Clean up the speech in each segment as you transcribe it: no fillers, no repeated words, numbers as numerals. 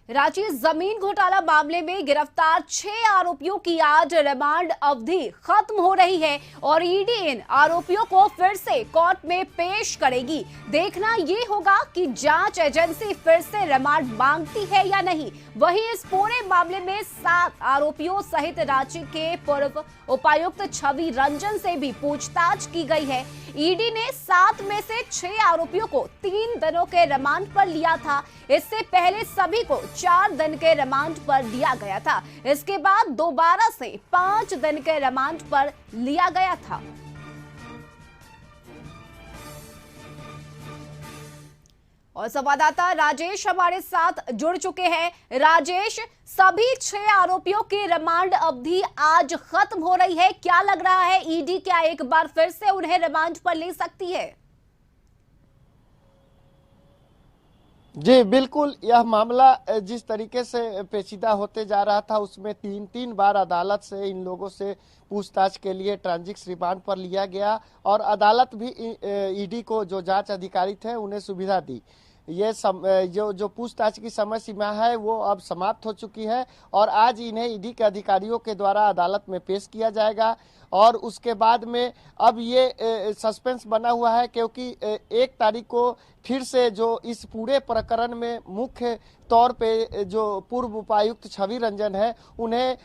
रांची जमीन घोटाला मामले में गिरफ्तार 6 आरोपियों की आज रिमांड अवधि खत्म हो रही है और ईडी इन आरोपियों को फिर से कोर्ट में पेश करेगी। देखना ये होगा कि जांच एजेंसी फिर से रिमांड मांगती है या नहीं। वहीं इस पूरे मामले में 7 आरोपियों सहित रांची के पूर्व उपायुक्त छवि रंजन से भी पूछताछ की गई है। ईडी ने 7 में से 6 आरोपियों को 3 दिनों के रिमांड पर लिया था। इससे पहले सभी को 4 दिन के रिमांड पर लिया गया था। इसके बाद दोबारा से 5 दिन के रिमांड पर लिया गया था। और संवाददाता राजेश हमारे साथ जुड़ चुके हैं। राजेश, सभी 6 आरोपियों की रिमांड अवधि आज खत्म हो रही है। क्या लग रहा है, ईडी क्या एक बार फिर से उन्हें रिमांड पर ले सकती है? जी बिल्कुल, यह मामला जिस तरीके से पेचीदा होते जा रहा था उसमें 3 बार अदालत से इन लोगों से पूछताछ के लिए ट्रांजिट रिमांड पर लिया गया और अदालत भी ईडी को, जो जांच अधिकारी थे, उन्हें सुविधा दी। ये जो पूछताछ की समय सीमा है वो अब समाप्त हो चुकी है और आज इन्हें ईडी के अधिकारियों के द्वारा अदालत में पेश किया जाएगा। और उसके बाद में अब ये सस्पेंस बना हुआ है क्योंकि 1 तारीख को फिर से जो इस पूरे प्रकरण में मुख्य तौर पे जो पूर्व उपायुक्त छवि रंजन है, उन्हें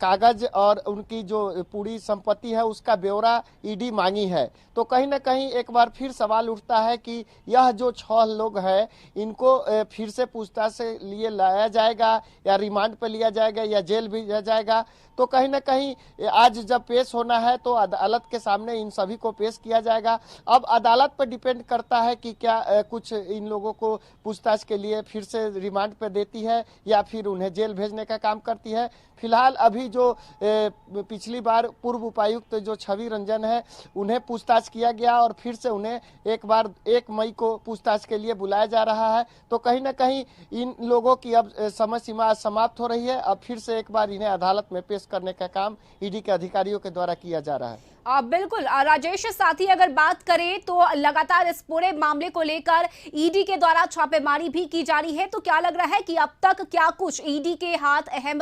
कागज और उनकी जो पूरी संपत्ति है उसका ब्यौरा ईडी मांगी है। तो कहीं ना कहीं एक बार फिर सवाल उठता है कि यह जो 6 लोग हैं इनको फिर से पूछताछ से लिए लाया जाएगा या रिमांड पर लिया जाएगा या जेल भेजा जाएगा। तो कहीं ना कहीं आज जब पेश होना है तो अदालत के सामने इन सभी को पेश किया जाएगा। अब अदालत पर डिपेंड करता है कि क्या कुछ इन लोगों को पूछताछ के लिए फिर से रिमांड पर देती है या फिर उन्हें जेल भेजने का काम करती है। फिलहाल अभी जो पिछली बार पूर्व उपायुक्त जो छवि रंजन है उन्हें पूछताछ किया गया और फिर से उन्हें एक बार 1 मई को पूछताछ के लिए बुलाया जा रहा है। तो कहीं ना कहीं इन लोगों की अब समय सीमा समाप्त हो रही है। अब फिर से एक बार इन्हें अदालत में पेश करने का काम ईडी के अधिकारियों के द्वारा किया जा रहा है। बिल्कुल राजेश, साथ ही अगर बात करें तो लगातार इस पूरे मामले को लेकर ईडी के द्वारा छापेमारी भी की जा रही है। तो क्या लग रहा है कि अब तक क्या कुछ ईडी के हाथ अहम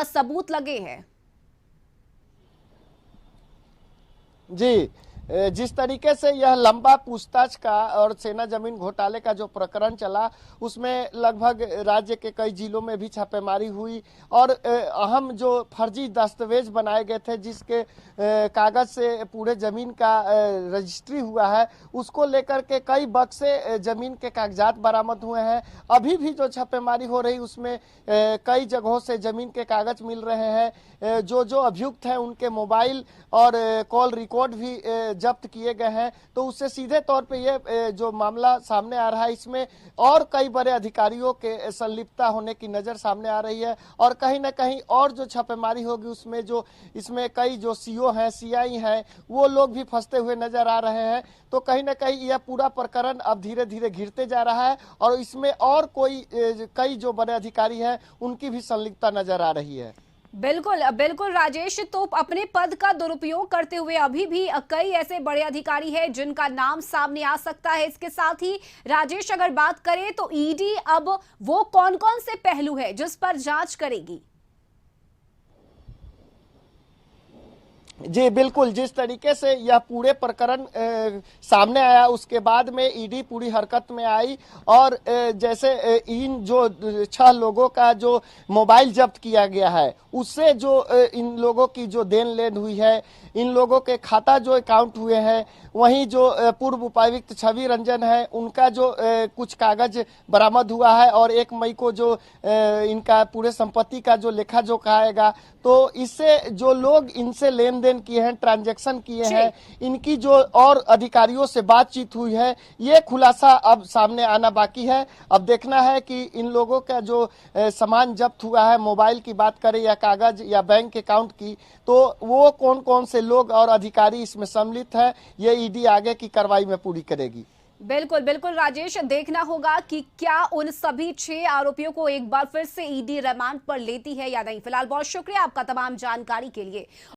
सबूत लगे हैं? जी, जिस तरीके से यह लंबा पूछताछ का और सेना जमीन घोटाले का जो प्रकरण चला उसमें लगभग राज्य के कई जिलों में भी छापेमारी हुई और अहम जो फर्जी दस्तावेज बनाए गए थे जिसके कागज से पूरे जमीन का रजिस्ट्री हुआ है, उसको लेकर के कई बक्से जमीन के कागजात बरामद हुए हैं। अभी भी जो छापेमारी हो रही उसमें कई जगहों से जमीन के कागज मिल रहे हैं। जो अभियुक्त हैं उनके मोबाइल और कॉल रिकॉर्ड भी जब्त किए गए हैं। तो उससे सीधे तौर पे ये जो मामला सामने आ रहा है इसमें और कई बड़े अधिकारियों के संलिप्तता होने की नजर सामने आ रही है और कहीं ना कहीं और जो छापेमारी होगी उसमें जो इसमें कई जो सीओ हैं, सीआई हैं, वो लोग भी फंसते हुए नजर आ रहे हैं। तो कहीं ना कहीं यह पूरा प्रकरण अब धीरे धीरे घिरते जा रहा है और इसमें और कई जो बड़े अधिकारी हैं उनकी भी संलिप्तता नजर आ रही है। बिल्कुल बिल्कुल राजेश, तो अपने पद का दुरुपयोग करते हुए अभी भी कई ऐसे बड़े अधिकारी हैं जिनका नाम सामने आ सकता है। इसके साथ ही राजेश, अगर बात करें तो ईडी अब वो कौन कौन से पहलू है जिस पर जांच करेगी? जी बिल्कुल, जिस तरीके से यह पूरे प्रकरण सामने आया उसके बाद में ईडी पूरी हरकत में आई और जैसे इन जो 6 लोगों का जो मोबाइल जब्त किया गया है उससे जो इन लोगों की जो देन लेन हुई है, इन लोगों के खाता जो अकाउंट हुए हैं, वहीं जो पूर्व उपायुक्त छवि रंजन है उनका जो कुछ कागज बरामद हुआ है और 1 मई को जो इनका पूरे संपत्ति का जो लेखा जोखा आएगा, तो इससे जो लोग इनसे लेन देन किए हैं, ट्रांजैक्शन किए हैं, इनकी जो और अधिकारियों से बातचीत हुई है, ये खुलासा अब सामने आना बाकी है। अब देखना है कि इन लोगों का जो सामान जब्त हुआ है, मोबाइल की बात करें या कागज या बैंक अकाउंट की, तो वो कौन कौन से लोग और अधिकारी इसमें सम्मिलित है, ये ईडी आगे की कार्रवाई में पूरी करेगी। बिल्कुल बिल्कुल राजेश, देखना होगा कि क्या उन सभी 6 आरोपियों को एक बार फिर से ईडी रिमांड पर लेती है या नहीं। फिलहाल बहुत शुक्रिया आपका तमाम जानकारी के लिए।